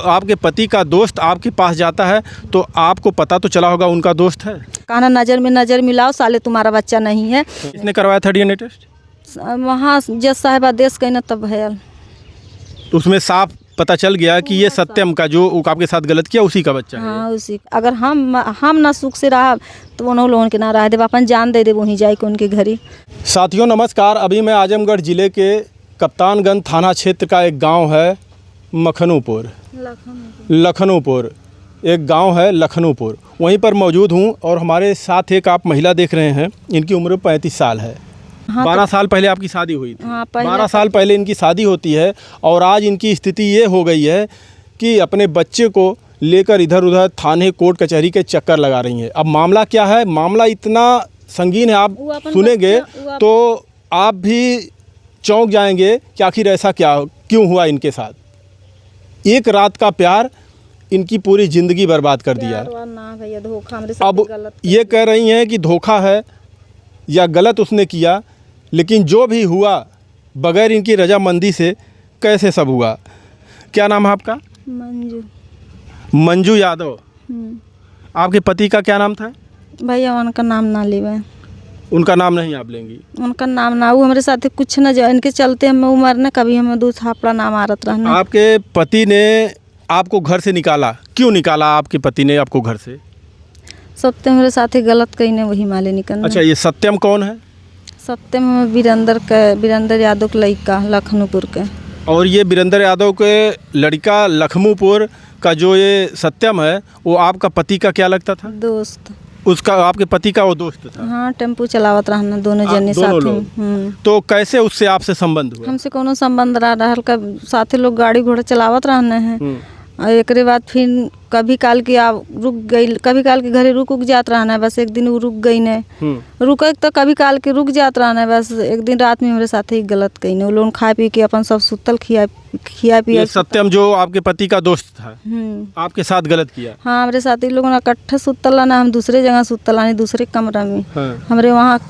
आपके पति का दोस्त आपके पास जाता है तो आपको पता तो चला होगा उनका दोस्त है। कहना नज़र में नज़र मिलाओ, साले तुम्हारा बच्चा नहीं है। किसने करवाया था डीएनए टेस्ट? वहाँ जज साहब आदेश कहना तब भयल। तो उसमें साफ पता चल गया कि ये सत्यम का जो आपके साथ गलत किया उसी का बच्चा है। हाँ उसी। अगर हम ना सुख से रहा तो उन्होंने लोगों के ना रह देव, अपन जान दे दे वहीं जाए के उनके घर ही। साथियों नमस्कार, अभी मैं आजमगढ़ ज़िले के कप्तानगंज थाना क्षेत्र का एक गांव है मखनूपुर, लखनऊपुर एक गांव है लखनऊपुर, वहीं पर मौजूद हूं और हमारे साथ एक आप महिला देख रहे हैं, इनकी उम्र 35 साल है। हाँ 12 साल पहले आपकी शादी हुई थी। हाँ 12 साल पहले इनकी शादी होती है और आज इनकी स्थिति ये हो गई है कि अपने बच्चे को लेकर इधर उधर थाने कोर्ट कचहरी के चक्कर लगा रही हैं। अब मामला क्या है, मामला इतना संगीन है, आप सुनेंगे तो आप भी चौंक जाएंगे कि आखिर ऐसा क्यों हुआ इनके साथ। एक रात का प्यार इनकी पूरी ज़िंदगी बर्बाद कर दिया। अब ये कह रही हैं कि धोखा है या गलत उसने किया, लेकिन जो भी हुआ बगैर इनकी रजामंदी से कैसे सब हुआ। क्या नाम है आपका? मंजू यादव। आपके पति का क्या नाम था? भैया उनका नाम ना लेवे। उनका नाम नहीं आप लेंगी? उनका नाम ना, वो हमारे साथ कुछ न जाए, इनके चलते हम उम्र ने कभी हमें दूसरा अपना नाम आरत रहना। आपके पति ने आपको घर से निकाला, क्यों निकाला आपके पति ने आपको घर से? सत्यम मेरे साथ ही गलत कही ने वही माले निकलना। अच्छा, ये सत्यम कौन है? सत्यम वीरेंद्र यादव के लड़का लखनऊपुर के। और ये वीरेंद्र यादव के लड़का लखनऊपुर का जो ये सत्यम है वो आपका पति का क्या लगता था? दोस्त। उसका आपके पति का वो दोस्त था? हाँ टेम्पू चलावत रहना दोनों जने साथ। तो कैसे उससे आपसे संबंध हुआ? हमसे कोनो संबंध रहा का साथे लोग गाड़ी घोड़ा चलावत रहने हैं। और एक बाद फिर कभी काल की रुक गई, कभी काल के घरे रुक जात रहना है। बस एक दिन वो रुक गई ने, रुक तो कभी काल के रुक जात रहना है। बस एक दिन रात में मेरे साथ ही गलत कही ने। वो लोग खा पी के अपन सब सुतल खिया पिया। सत्यम जो आपके पति का दोस्त था आपके साथ गलत किया? हाँ हमारे साथ ही लोगों ने इकट्ठे सुतल ना, हम दूसरे जगह सुतल आने दूसरे कमरा में। हमारे वहाँ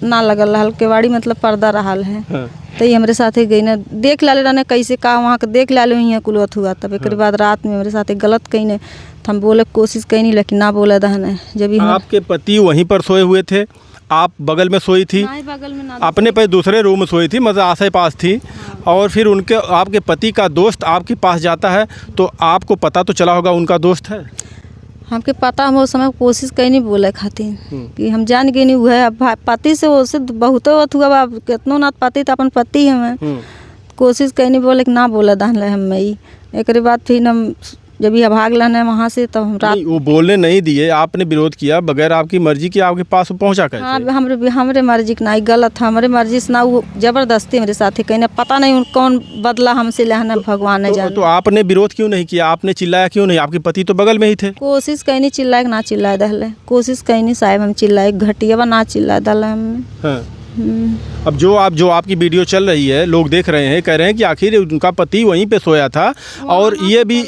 ना लगल रहा केवाड़ी, मतलब पर्दा रहा है। तो ये हमारे साथ ही गई ने, देख लाले रहने कैसे का वहाँ के देख लाले वहीं कुलवत हुआ। तब एक बाद रात में हमारे साथ गलत कही ने, तो हम बोले कोशिश कही नहीं, लेकिन ना बोला दहने। जब आपके पति वहीं पर सोए हुए थे, आप बगल में सोई थी? बगल में ना, अपने पे दूसरे रूम में सोई थी, मतलब आसे पास थी। और फिर उनके आपके पति का दोस्त आपके पास जाता है तो आपको पता तो चला होगा उनका दोस्त है। हमके पता, हम उस समय कोशिश कहीं नहीं बोले खातिर कि हम जान गए नहीं हुआ है पति से, उससे बहुत हुआ कितनों ना पति तो अपन पति हमें। कोशिश कहीं नहीं बोले, ना बोला दान हम एक बाद फिर हम जब ये भाग लाना है वहाँ से, तो हम रात वो बोलने नहीं दिए, आपने विरोध किया बगैर आपकी मर्जी की, आपके पास पहुँचा कैसे? हाँ हमरे मर्जी की नहीं, गलत है हमारे मर्जी से ना, वो जबरदस्ती मेरे साथ ही कहीं पता नहीं कौन बदला हमसे लेना, भगवान ने जाने। तो आपने विरोध क्यों नहीं किया, आपने चिल्लाया क्यों नहीं? आपके पति तो बगल में ही थे। कोशिश कहीं नहीं चिल्लाए, ना चिल्लाए दहले, कोशिश कहीं नहीं साहब हम चिल्लाए घटिया ना चिल्लाए दहले हमने। अब जो आपकी वीडियो चल रही है, लोग देख रहे हैं, कह रहे हैं कि आखिर उनका पति वहीं पे सोया था और ये भी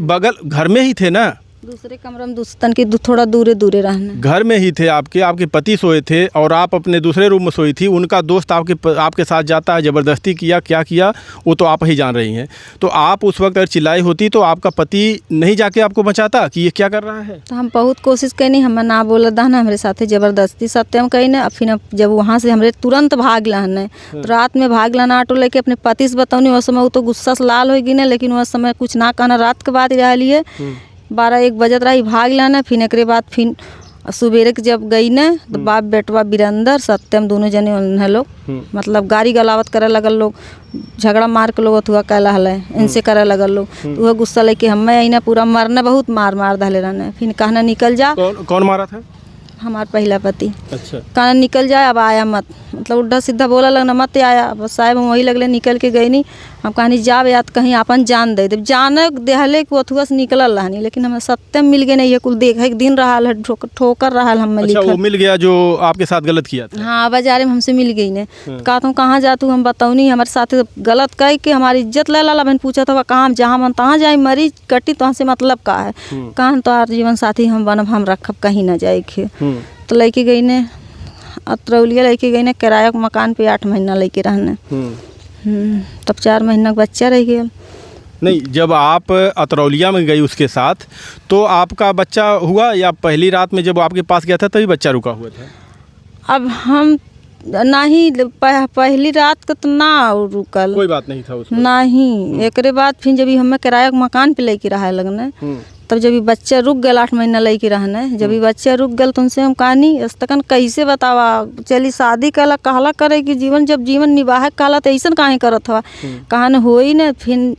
बगल घर में ही थे ना, दूसरे कमरे में दूसरे की थोड़ा दूरे रहना। घर में ही थे आपके पति सोए थे और आप अपने दूसरे रूम में सोई थी। उनका दोस्त आपके साथ जाता है, ज़बरदस्ती किया, क्या किया वो तो आप ही जान रही हैं। तो आप उस वक्त अगर चिल्लाई होती तो आपका पति नहीं जाके आपको बचाता कि ये क्या कर रहा है? तो हम बहुत कोशिश करी, हमें ना बोला दाना, हमारे साथ ज़बरदस्ती सत्यम कही ने। फिर जब वहाँ से हमारे तुरंत भाग लाना, रात में भाग लाना ऑटो लेके अपने पति से बताऊनी। उस समय वो तो गुस्सा से लाल हो गई ना, लेकिन उस समय कुछ ना कहना। रात के बाद रह लिए 12-1 बजत रही, भाग लाना। फिर एक बाद फिर सुबेरे के जब गई न, तो बाप बेटवा वीरेंद्र सत्यम दोनों जने लोग मतलब गाड़ी गलावत करे लगल, लोग झगड़ा मार के लोग हुआ कहला हल इनसे करे लगल लोग। तो वह गुस्सा लेके हमें आई ना पूरा मरने, बहुत मार धाले रहने। फिर कहना निकल जा। कौन मारा था? हमारा पहला पति। अच्छा। कहना निकल जाए, अब आया मत, मतलब उल्टा सीधा बोला लगना मत आया। बस साहब हम वही लगले निकल के गई नहीं। हम कहानी जाब या तो कहीं अपन जान दे दे, जाने देहले कि अथुआ से निकल रहा नहीं। लेकिन हमें सत्यम मिल गए नहीं, ये कुल देख एक दिन रहा है, ठोकर रहा है हमें। अच्छा, वो मिल गया जो आपके साथ गलत किया था? हाँ बाजारे में हमसे मिल गई ने। कहा तुम कहाँ जा, तू हम बताऊ नहीं, हमारे साथ गलत कह के हमारी इज्जत ले ला। मैंने पूछा था कहाँ जहाँ मन तहाँ जाए, मरी कटी तो से मतलब का है। कहाँ तो जीवन साथी हम बनब, हम रखब कहीं ना जाए खे। तो लेके गई ने अतरौलिया, लेके गई ने किराया के मकान पे 8 महीना लेके रहने। तब 4 महीना का बच्चा रह गया। नहीं, जब आप अतरौलिया में गई उसके साथ तो आपका बच्चा हुआ या पहली रात में जब आपके पास गया था तभी बच्चा रुका हुआ था? अब हम नहीं पहली रात का तो ना रुकल, कोई बात नहीं था उसमें? नहीं। एकरे बाद फिर जब हमें किराया के मकान पे लेके रहा लगने, तब जब बच्चा रुक गया 8 महीना लेके रहने, जब बच्चा रुक गया तो उनसे हम कहानी तकन कैसे बतावा, चली शादी कहला कहला करे कि जीवन जब जीवन निवाह कहला तो ऐसा काहे करत हवा, कहानी हो ही न फिर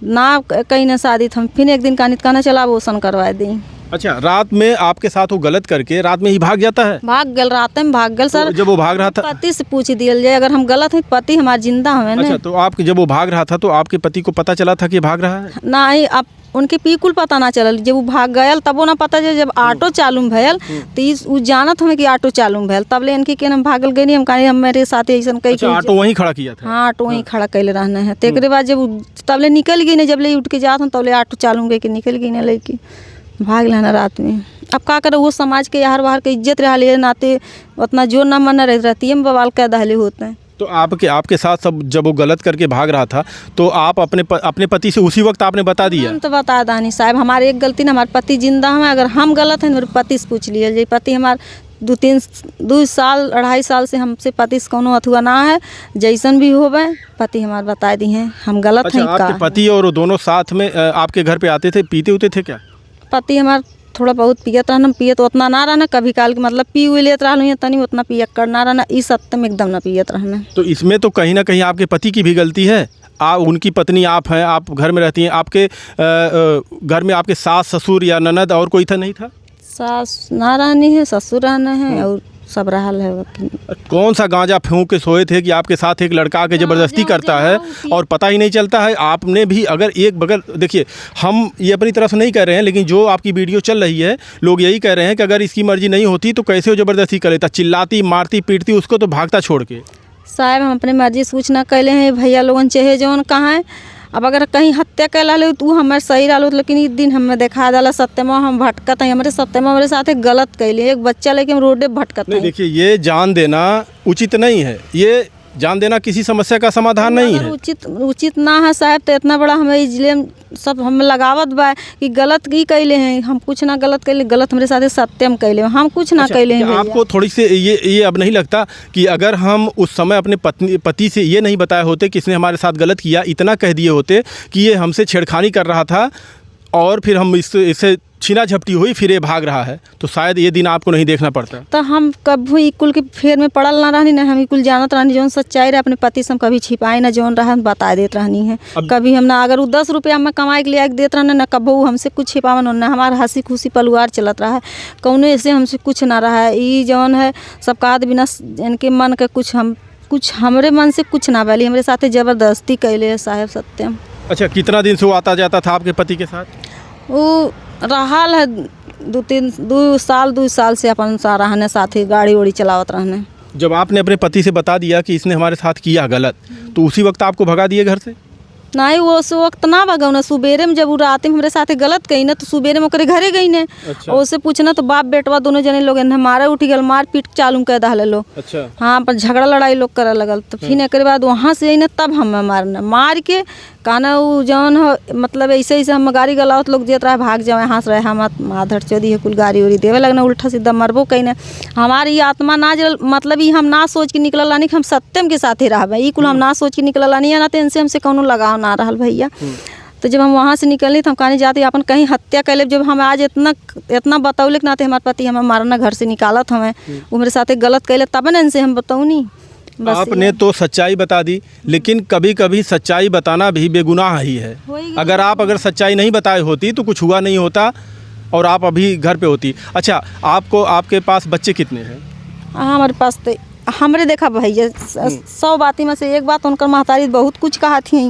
ना कहीं ना शादी हम फिर एक दिन कहना चला वो सन करवा दी। अच्छा, रात में आपके साथ वो गलत करके रात में ही भाग जाता है? भाग गल, रात में भाग गल सर। तो जब वो भाग रहा था पति से पूछ दिया जाए, अगर हम गलत हैं पति हमारा जिंदा हमें ना। अच्छा, तो आप जब वो भाग रहा था तो आपके पति को पता चला था कि भाग रहा है? नहीं, अब उनके बिल्कुल पता ना चलल, जब वो भाग गयल तब वो ना पता चल, जब ऑटो चालू भयल तो वो जानत हमें कि ऑटो चालू भयल, तब ले इनके हम भागल गए नहीं, हम कहीं हम मेरे साथ ऐसा कहीं। अच्छा, ऑटो वहीं खड़ा किया था? हाँ, ऑटो वहीं खड़ा कैले रहना है। तो एक बाद जब तब ले निकल गई ना, जब ले उठ के जात हूँ तब ले ऑटो चालू गई कि निकल गई ना लेके भाग लेना रात में। अब का करे, वो समाज के यार बाहर के इज्जत रहा ले नाते उतना जोर ना मन रहती है, बवाल कै दहले होते हैं। तो आपके साथ सब जब वो गलत करके भाग रहा था तो आप अपने पति से उसी वक्त आपने बता दिया? हम तो बता दानी साहब, हमारी एक गलती ना, हमारे पति जिंदा है, अगर हम गलत हैं मेरे पति से पूछ लिया जाए। पति हमारे 2 साल 2.5 साल से हमसे पति से कोनो अथुआ ना है, जैसन भी होवे पति हमारे बता दी हैं हम गलत हैं। अच्छा, आपके पति और वो दोनों साथ में आपके घर पे आते थे, पीते उते थे क्या? पति हमारे थोड़ा बहुत पियत रहना, पियत उतना ना रहना, कभी काल के मतलब पी हुई लेत रहा तनी उतना पियक कर ना रहना, इस सत्य में एकदम ना पियत रहना। तो इसमें तो कहीं ना कहीं आपके पति की भी गलती है। उनकी पत्नी आप हैं, आप घर में रहती हैं, आपके घर में आपके सास ससुर या ननद और कोई था नहीं था? सास ना रहनी है, ससुर रहना है और सब रहल है। कौन सा गांजा फूंक के सोए थे कि आपके साथ एक लड़का आके ज़बरदस्ती करता है और पता ही नहीं चलता है? आपने भी अगर एक बगल देखिए, हम ये अपनी तरफ से नहीं कह रहे हैं, लेकिन जो आपकी वीडियो चल रही है लोग यही कह रहे हैं कि अगर इसकी मर्जी नहीं होती तो कैसे वो ज़बरदस्ती कर लेता, चिल्लाती मारती पीटती उसको तो भागता छोड़ के। साहब हम अपने मर्जी से कुछ ना कैले हैं, भैया लोगन चाहे जौन कहाँ है। अब अगर कहीं हत्या कर ला तो हमारे सही रहा, लेकिन एक दिन हमें देखा डाला सत्यमा हम भटकत हैं, हमारे सत्यमा हमारे साथ गलत कैले, एक बच्चा लेके हम रोड पे भटकत हैं। देखिए, ये जान देना उचित नहीं है, ये जान देना किसी समस्या का समाधान नहीं है। उचित ना है साहब, तो इतना बड़ा हमें इसलिए सब हम लगावत बा कि गलत की कैले हैं, हम कुछ ना गलत कैले, गलत हमारे साथ सत्यम कैले, हम कुछ ना कैले हैं। आपको थोड़ी सी ये अब नहीं लगता कि अगर हम उस समय अपने पति से ये नहीं बताए होते कि इसने हमारे साथ गलत किया, इतना कह दिए होते कि ये हमसे छेड़खानी कर रहा था और फिर हम इससे छीना झपटी हुई, फिर ये भाग रहा है, तो शायद ये दिन आपको नहीं देखना पड़ता? तो हम कभी इकुल के फेर में पड़ल ना रहनी, ना हम इकुल जानत रहनी, जौन सच्चाई रहे अपने पति से हम कभी छिपाए ना, जौन रहा हम बता देते रहनी है। कभी हम ना अगर वो 10 रुपया में कमाए के लिए देते रहने ना, कभी हमसे कुछ छिपावन ना, हमारा हंसी खुशी परिवार चलत रहा है, कौनो ऐसे हमसे कुछ ना रहा है। ये जौन है सब कहा बिना इनके मन का कुछ हमरे मन से कुछ ना बैली, हमारे साथ ज़बरदस्ती कैले है साहब सत्यम। अच्छा, कितना दिन से वो आता जाता था आपके पति के साथ? वो रहाल है 2 साल से अपन सा रहने, साथ ही गाड़ी उड़ी चलावत रहने। जब आपने अपने पति से बता दिया कि इसने हमारे साथ किया गलत, तो उसी वक्त आपको भगा दिए घर से? नहीं, वो उस वक्त ना भगाऊ ना, सुबेरे में जब वो रात में हमारे साथ गलत कही ना, तो सुबेरे में ओकरे घरे गई ने। अच्छा। और उससे पूछना तो बाप बेटवा दोनों जने लोग मारे उठी गल, मार पीट चालू कर दहले लोग। अच्छा। हाँ, पर झगड़ा लड़ाई लोग करे लगल, तो फिर एक बाद वहाँ से ना तब हमें मारना, मार के कहना वो जौन हो मतलब ऐसे हम गाड़ी गलावत लोग देते रहे, भाग जाओ यहाँ से रहे, हम माधर चौधरी है कुल गाड़ी उड़ी देवे लगना, उल्टा सीधा मरबो कहीं ना। हमारी ये आत्मा ना जल मतलब ये हम ना सोच के निकल लानी कि हम सत्यम के साथ ही रह, ये कुल हम ना सोच के निकल लानी है ना, तो इनसे हमसे कौनो लगाव ना रहा भैया। तो जब हम वहाँ से निकलनी तो हम कहानी जाते अपन कहीं हत्या कर ले, जब हम आज इतना बतौले कि नाते हमारे पति हमें मारना घर से निकालत हमें, वो मेरे साथ गलत कैले, तब ना इनसे हम बताऊनी। आपने तो सच्चाई बता दी, लेकिन कभी कभी सच्चाई बताना भी बेगुनाह ही है। अगर सच्चाई नहीं बताई होती तो कुछ हुआ नहीं होता और आप अभी घर पे होती। अच्छा, आपके पास बच्चे कितने हैं? हाँ, हमारे पास तो हमरे देखा भैया 100 बाती में से एक बात उनकर महतारी बहुत कुछ कहा थी,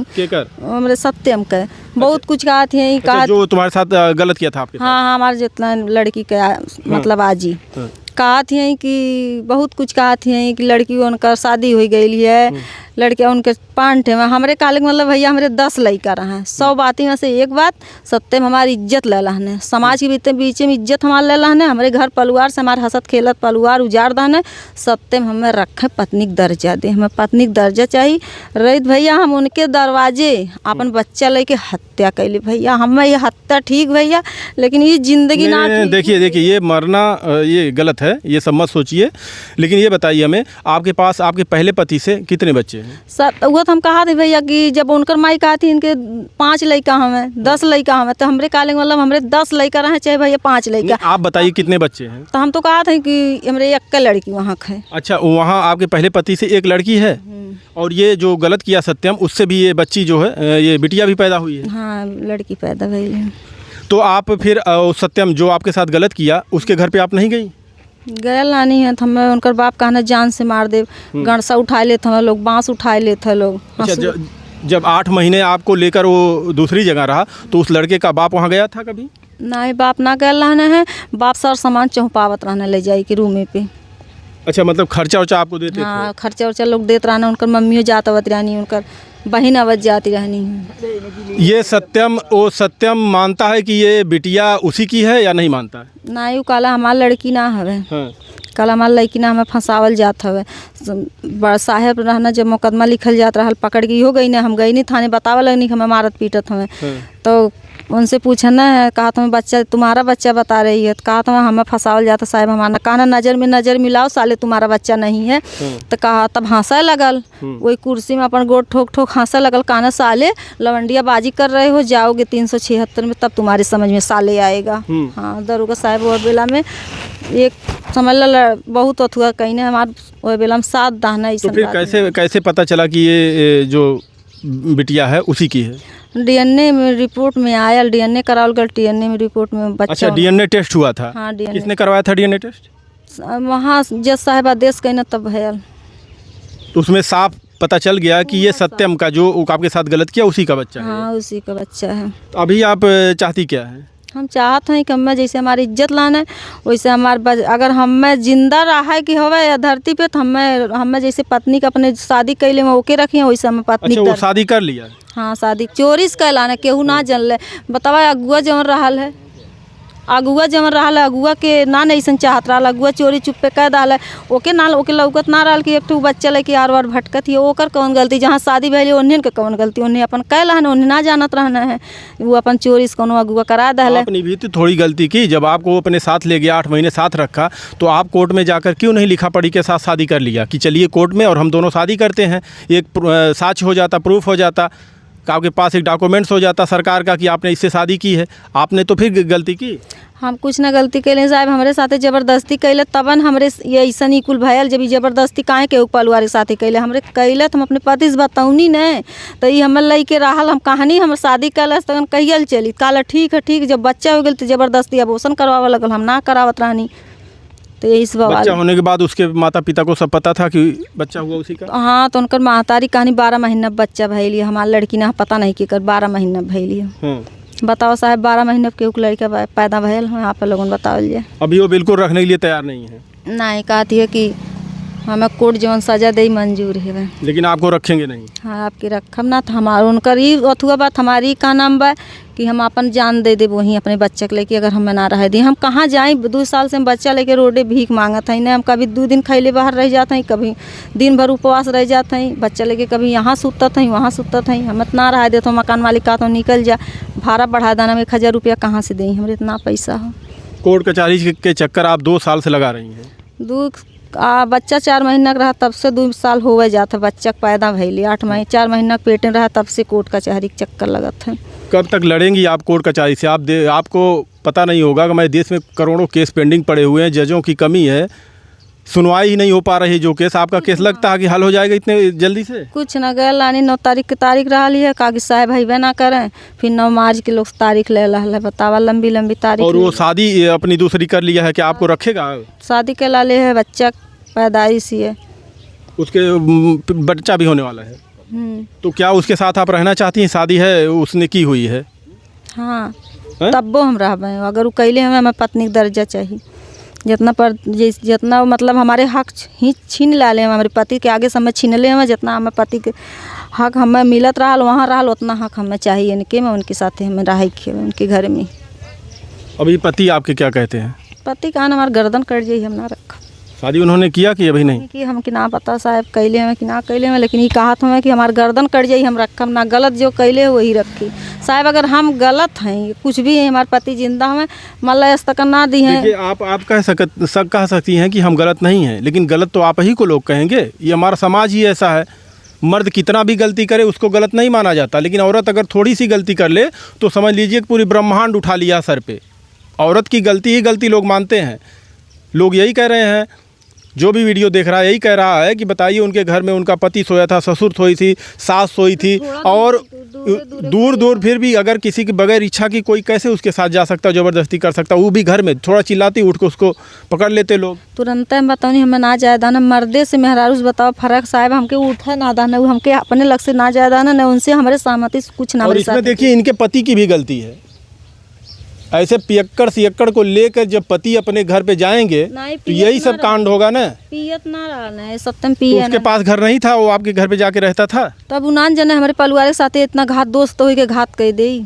हमारे सत्यम के बहुत कुछ कहा थी। अच्छा, जो तुम्हारे साथ गलत किया था आपके साथ? हाँ, हमारे जितना लड़की का मतलब आजी कहा थी कि बहुत कुछ कहा थी कि लड़की उनका शादी हो गई है, लड़कियाँ उनके 5 ठे में हमरे काले के मतलब भैया हमरे 10 लड़का रहे 100 बाती में से एक बात सत्य में हमारी इज्जत ले लहने समाज के बीच में इज्जत हमारे ले लहने हमारे घर परिवार से हमारे हंसत खेलत परिवार उजाड़ दहने सत्य में हमें रखे पत्नी का दर्जा दे हमें पत्नी का दर्जा चाहिए रही भैया हम उनके दरवाजे अपन बच्चा लेके हत्या कैली भैया हमें ये हत्या ठीक भैया लेकिन ये जिंदगी ना देखिए ये मरना ये गलत है, ये सब मत सोचिए। लेकिन ये बताइए हमें, आपके पास आपके पहले पति से कितने बच्चे हैं? सर वो तो हम कहा थे भैया कि जब उनकर माई कहा थी इनके 5 लड़का हमें 10 लड़का हमें तो हमरे काले मतलब हमरे 10 लड़का रहे चाहे भैया 5 लड़का। आप बताइए कितने बच्चे हैं? तो हम तो कहा था कि हमरे एक लड़की वहाँ है। अच्छा, वहाँ आपके पहले पति से एक लड़की है और ये जो गलत किया सत्यम उससे भी ये बच्ची जो है ये बिटिया भी पैदा हुई है? हाँ लड़की पैदा हुई है। तो आप फिर सत्यम जो आपके साथ गलत किया उसके घर पे आप नहीं गई? गया लानी है तो हमें उनकर बाप कहना जान से मार दे गणसा उठा लेते हम लोग बांस उठा लेते लोग। अच्छा, जब 8 महीने आपको लेकर वो दूसरी जगह रहा तो उस लड़के का बाप वहाँ गया था कभी? नहीं बाप ना गया रहना है बाप सर सामान चौपावत रहना ले जाए कि रूमे पे। अच्छा, मतलब खर्चा वर्चा आपको देते थे? हाँ खर्चा वर्चा लोग देते रहना उनकर मम्मियों जात आवत रहनी उनकर बहन आवत जाती रहनी। ये सत्यम मानता है कि ये बिटिया उसी की है या नहीं मानता है? ना यू काला हमार लड़की ना हवे। हाँ। कल हमार लड़की ना हमें फंसावल जात हवे बड़ा साहेब रहना जब मुकदमा लिखल जात रहा पकड़ के हो गई ना हम गई नहीं थाने बतावा लगनी हमें मारत पीटत हमें। तो उनसे पूछना है कहा तुम्हें बच्चा तुम्हारा बच्चा बता रही है तो कहा तुम हमें फंसावल जाता साहब हमारा कहा नज़र में नज़र मिलाओ साले तुम्हारा बच्चा नहीं है। तो कहा तब हंसा लगल वही कुर्सी में अपन गोड़ ठोक ठोक हंसा लगल कहना साले लवंडिया बाजी कर रहे हो जाओगे 376 में तब तुम्हारे समझ में साले आएगा। हाँ दरोगा साहब वो बेला में एक समझ ल बहुत अथुआ कहीं हमारे वो बेला में 7 दाना। तो फिर कैसे पता चला कि ये जो बिटिया है उसी की है? डीएनए में रिपोर्ट में आया डीएनए करावल गल डीएनए में रिपोर्ट में बच्चा। अच्छा, डीएनए टेस्ट हुआ था? हाँ डीएनए। किसने करवाया था डीएनए टेस्ट? वहाँ जज साहब आदेश कहीं ना तब भयल। तो उसमें साफ पता चल गया कि ये सत्यम का जो आपके साथ गलत किया उसी का बच्चा है? हाँ उसी का बच्चा है। तो अभी आप चाहती क्या है? हम चाहते हैं कि हमें जैसे हमारी इज्जत लाना है वैसे हमारे अगर हमें जिंदा रहा है कि हवे या धरती पे तो हमें जैसे पत्नी का अपने शादी कैले में ओके रखी है वैसे हमें पत्नी। अच्छा, वो शादी कर लिया? हाँ शादी चोरी से कैलाना केहू ना जन ले बतावा अगुआ जमन रहा है अगुआ जमन रहा है अगुआ के ना ऐसा चाहत रहा अगुआ चोरी चुप्पे कह डाल ओके ना ओके लौकत ना रहा कि एक ठू बच्चा लेके आर वार भटकत ही ओकर कौन गलती जहाँ शादी भैली उन्हें के कौन गलती उन्हें अपन कैला है उन्हें ना जानत रहना है वो अपन चोरी से कोनो अगुआ करा दे। अपनी भी तो थोड़ी गलती की जब आपको वो अपने साथ ले गया 8 महीने साथ रखा तो आप कोर्ट में जाकर क्यों नहीं लिखा पढ़ी के साथ शादी कर लिया कि चलिए कोर्ट में और हम दोनों शादी करते हैं एक साक्ष्य हो जाता प्रूफ हो जाता आपके पास एक डॉक्यूमेंट्स हो जाता सरकार का कि आपने इससे शादी की है। आपने तो फिर गलती की। हम कुछ ना गलती कैले साहब हमारे साथे ज़बरदस्ती कैले तबन हमरे ये ऐसा नहीं कुल भयल जब ज़बरदस्ती काहे के परिवार के साथे कैले हमरे कैले तो हम अपने पति से बताऊनी न तो ये हमर लई के रहल हम कहानी हमर शादी कैल तन कहियल चली काला ठीक है जब बच्चा हो गया तो ज़बरदस्ती अबॉर्शन करवावे लगल हम ना करावत रहनी। तो यही सब बच्चा होने के बाद उसके माता पिता को सब पता था कि बच्चा हुआ उसी का? हाँ तो उनकर महतारी कहानी 12 महीना बच्चा भैली हमार लड़की ना पता नहीं कि कर 12 महीना भैली। बताओ साहब 12 महीने के लड़का पैदा भयल यहाँ पे लोगों बताओ जाए। अभी वो बिल्कुल रखने के लिए तैयार नहीं है? नहीं कहती है कि हमें कोर्ट जवन सजा दे मंजूर है लेकिन आपको रखेंगे नहीं? हाँ आपकी रखम ना तो हमारा उनकर ही अथुआ बात हमारी का नाम बा कि हम अपन जान दे दे वहीं अपने बच्चे के लेके अगर हमें ना रह दी हम कहाँ जाएँ 2 साल से हम बच्चा लेके रोडे भीख मांगत हैं हम कभी 2 दिन खैले बाहर रह जाते हैं कभी दिन भर उपवास रह जाते हैं बच्चा लेके कभी यहाँ सुतत हैं वहाँ सुतत हैं हम इतना रह दे तो मकान मालिक का तो निकल जा भाड़ा बढ़ा देना में 1000 रुपया कहाँ से दें हमारे इतना पैसा हो। कोर्ट कचहरी के चक्कर आप 2 साल से लगा रही हैं? बच्चा 4 महीना का रहा तब से 2 साल हो जाता बच्चा पैदा भैली 8 महीने 4 महीना पेट में रहा तब से कोर्ट कचहरी के चक्कर लगत है। कब तक लड़ेंगी आप कोर्ट कचहरी से? आपको पता नहीं होगा कि हमारे देश में करोड़ों केस पेंडिंग पड़े हुए हैं जजों की कमी है सुनवाई ही नहीं हो पा रही जो केस आपका केस लगता है कि हल हो जाएगा इतने जल्दी से? कुछ न गए लानी 9 तारीख की तारीख रहा ली है कागज साहब भाई ना करें फिर 9 मार्च के लोग तारीख ले ला बतावा लंबी तारीख। और वो शादी अपनी दूसरी कर लिया है कि आपको रखेगा? शादी के लाले है बच्चा पैदाइश ही है उसके बच्चा भी होने वाला है। तो क्या उसके साथ आप रहना चाहती हैं? शादी है उसने की हुई है? हाँ तब वो हम रह अगर वो कैले हमें पत्नी का दर्जा चाहिए जितना मतलब हमारे हक ही छीन लाले हम हमारे पति के आगे समय छीन ले हम जितना हमें पति के हक हमें मिलत रहा वहाँ रहा उतना हक हमें चाहिए इनके में उनके साथ हमें रहा खे उनके घर में। अभी पति आपके क्या कहते हैं? पति का हमारे गर्दन कट जाइए हम ना रखा। शादी उन्होंने किया कि अभी नहीं? कि हम कि ना पता साहब कैले हमें कि ना कैले हमें, लेकिन ये कहा हमें कि हमारे गर्दन कट जाइए हम रखम ना, गलत जो कैले वही रखी साहब। अगर हम गलत हैं कुछ भी है हमारे पति जिंदा हमें मल्ला तक ना दी हैं। देखिए आप कह सकती हैं कि हम गलत नहीं हैं, लेकिन गलत तो आप ही को लोग कहेंगे। ये हमारा समाज ही ऐसा है, मर्द कितना भी गलती करे उसको गलत नहीं माना जाता, लेकिन औरत अगर थोड़ी सी गलती कर ले तो समझ लीजिए कि पूरी ब्रह्मांड उठा लिया सर पे। औरत की गलती ही गलती लोग मानते हैं। लोग यही कह रहे हैं, जो भी वीडियो देख रहा है यही कह रहा है कि बताइए उनके घर में उनका पति सोया था, ससुर सोई थी, सास सोई थी, और दूर दूर फिर भी अगर किसी के बगैर इच्छा की कोई कैसे उसके साथ जा सकता, ज़बरदस्ती कर सकता, वो भी घर में थोड़ा चिल्लाती उठ के उसको पकड़ लेते लोग। तुरंत बताओ नहीं हमें ना जायदा ना मर्दे से मेहरारू से बताओ फर्क साहब। हमके उठा ना दाना हमके अपने लग से ना जायदा ना उनसे हमारे सहमति कुछ ना। और इसमें देखिए इनके पति की भी गलती है। ऐसे पियक्कड़ सियक्कड़ को लेकर जब पति अपने घर पे जाएंगे तो यही सब कांड होगा ना। पियत ना रहा सत्यम पिए तो उसके पास घर नहीं था, वो आपके घर पे जाके रहता था। तब उनान जने हमारे परिवार के साथ इतना घात दोस्त हो के घात कह दे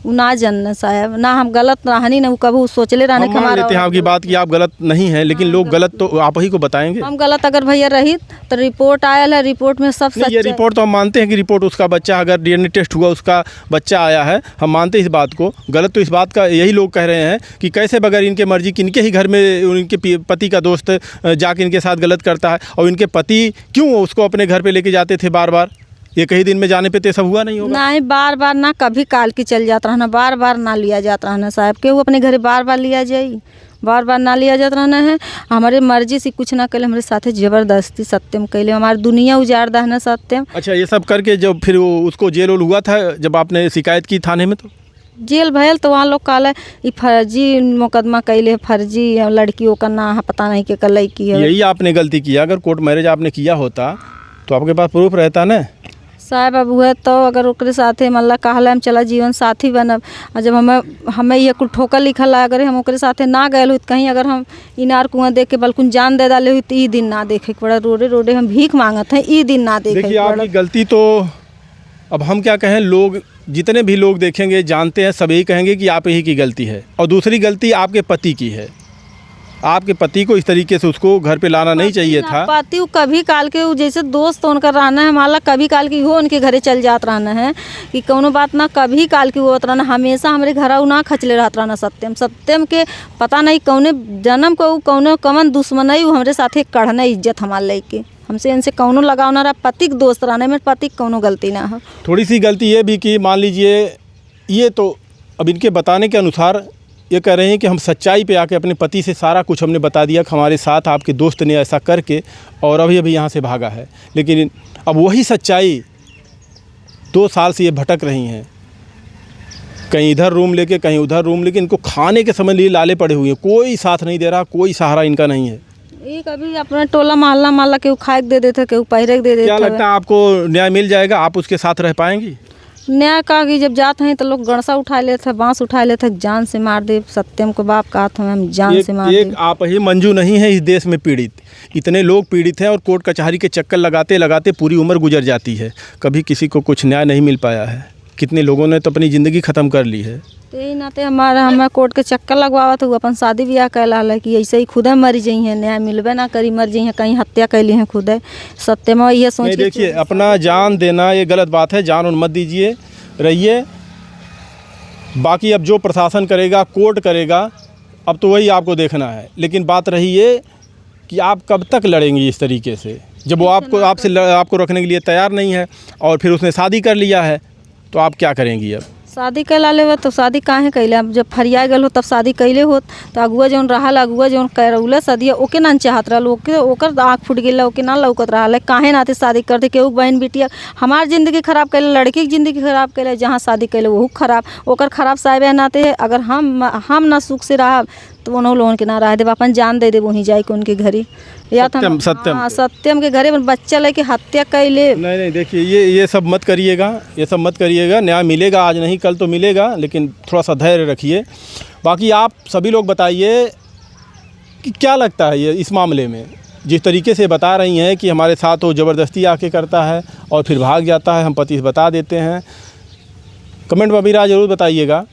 ना जन साहब ना हम गलत रहनी ना कभी सोचले रहने हम मान लेते हैं आपकी बात कि आप गलत नहीं है, लेकिन लोग गलत तो आप ही को बताएंगे। हम गलत अगर भैया रही तो रिपोर्ट आयल है, रिपोर्ट में सब सच। ये रिपोर्ट तो हम मानते हैं कि रिपोर्ट उसका बच्चा अगर डीएनए टेस्ट हुआ उसका बच्चा आया है, हम मानते हैं इस बात को। गलत तो इस बात का यही लोग कह रहे हैं कि कैसे बगैर इनके मर्जी कि इनके ही घर में उनके पति का दोस्त जाके इनके साथ गलत करता है, और इनके पति क्यों उसको अपने घर पर लेके जाते थे बार बार। ये कई दिन में जाने पे तो सब हुआ नहीं होगा। नहीं बार बार ना कभी काल की चल जाता रहना, बार बार ना लिया जाता रहना साहब के वो अपने घरे बार बार लिया जाई, बार बार ना लिया जाता रहना है। हमारे मर्जी से कुछ ना कले हमारे साथे जबरदस्ती सत्यम कैले हमारी दुनिया उजाड़ दा है सत्यम। अच्छा ये सब करके जब फिर उसको जेल उल हुआ था जब आपने शिकायत की थाने में, तो जेल भयल तो वहाँ लोग कहला ये फर्जी मुकदमा कैले, फर्जी लड़कियों का ना पता नहीं के कल की है। यही आपने गलती किया। अगर कोर्ट मैरिज आपने किया होता तो आपके पास प्रूफ रहता ना साहब। अब हुए तो अगर ओकरे साथे मल्ला कहला हम चला जीवन साथी बनब, और जब हमें ये कुछ ठोकर लिखल है अगर हम ओकरे साथे ना गए हुई कहीं अगर हम इनार कुआं देख के बल्कुन जान दे डाले हुई तो ई दिन ना देखे पड़ा, रोडे रोडे हम भीख मांगत हैं ई दिन ना देखे। देखिए आपकी गलती तो अब हम क्या कहें, लोग जितने भी लोग देखेंगे जानते हैं सब यही कहेंगे कि आप ही की गलती है, और दूसरी गलती आपके पति की है। आपके पति को इस तरीके से उसको घर पे लाना नहीं चाहिए था। पति कभी काल के जैसे दोस्त उनका रहना है माला कभी काल की हो उनके घरे चल जात रहना है कि कोनो बात ना कभी काल की होत रहना, हमेशा हमारे घर ना खचले रहत रहना। सत्यम सत्यम के पता नहीं कौने जन्म को कौनो कमन दुश्मन है हमारे साथे कढ़ना इज्जत हमारे लेके हमसे इनसे कौनो लगाव ना रहा। पति के दोस्त रहने में पति कौनो गलती ना हो। थोड़ी सी गलती ये भी कि मान लीजिए ये तो अब इनके बताने के अनुसार ये कह रहे हैं कि हम सच्चाई पे आके अपने पति से सारा कुछ हमने बता दिया कि हमारे साथ आपके दोस्त ने ऐसा करके और अभी यहाँ से भागा है। लेकिन अब वही सच्चाई 2 साल से ये भटक रही हैं, कहीं इधर रूम लेके कहीं उधर रूम लेके। इनको खाने के समय लिए लाले पड़े हुए हैं, कोई साथ नहीं दे रहा, कोई सहारा इनका नहीं है। ये कभी अपना टोला मोहल्ला केहू खाए दे देते केहू पहिरे दे देते। क्या लगता है आपको न्याय मिल जाएगा? आप उसके साथ रह पाएंगी? न्याय का कि जब जाते हैं तो लोग गणसा उठा लेते हैं, बांस उठा लेते हैं, जान से मार दे। सत्यम को बाप कहा था हम जान से मार दे। एक आप ही मंजू नहीं है इस देश में पीड़ित, इतने लोग पीड़ित हैं और कोर्ट कचहरी के चक्कर लगाते लगाते पूरी उम्र गुजर जाती है, कभी किसी को कुछ न्याय नहीं मिल पाया है। कितने लोगों ने तो अपनी ज़िंदगी ख़त्म कर ली है। तो यही नाते हमें कोर्ट के चक्कर लगवावा तो अपन शादी ब्याह कैला है कि ऐसे ही खुद मरी जाइ हैं, न्याय मिलबे ना करी मर जाइ हैं, कहीं हत्या कैली हैं खुद। सत्यम ये सोच के देखिए अपना जान देना ये गलत बात है, जान मत दीजिए, रहिए। बाकी अब जो प्रशासन करेगा कोर्ट करेगा अब तो वही आपको देखना है। लेकिन बात रही ये कि आप कब तक लड़ेंगी इस तरीके से, जब वो आपको रखने के लिए तैयार नहीं है और फिर उसने शादी कर लिया है तो आप क्या करेंगी? अब शादी कैला ले तो शादी काहे कैले, अब जब फरिया गल हो तब शादी कैले होत तो अगुआ जौन रहा अगुआ जौन करौले सदिया ओके ना चाहत रहा, ओकर आँख फूट गया ओके ना लौकत रहा, काहे नाते शादी करते। केहू बहन बिटिया हमार ज़िंदगी खराब कैले, लड़की की ज़िंदगी खराब कैले, जहाँ शादी कैले वह खराब ओकर खराब साहब नाते। अगर हम ना सुख से रहा तो वो लोगों के ना रह देव, अपन जान दे दे वहीं जाए के उनके घरे या तो सत्यम के घरे बच्चा लेके हत्या कैले। नहीं देखिए ये सब मत करिएगा, ये सब मत करिएगा। न्याय मिलेगा, आज नहीं कल तो मिलेगा, लेकिन थोड़ा सा धैर्य रखिए। बाकी आप सभी लोग बताइए क्या लगता है ये इस मामले में, जिस तरीके से बता रही हैं कि हमारे साथ वो ज़बरदस्ती आके करता है और फिर भाग जाता है, हम पति से बता देते हैं। कमेंट में अभी राय ज़रूर बताइएगा।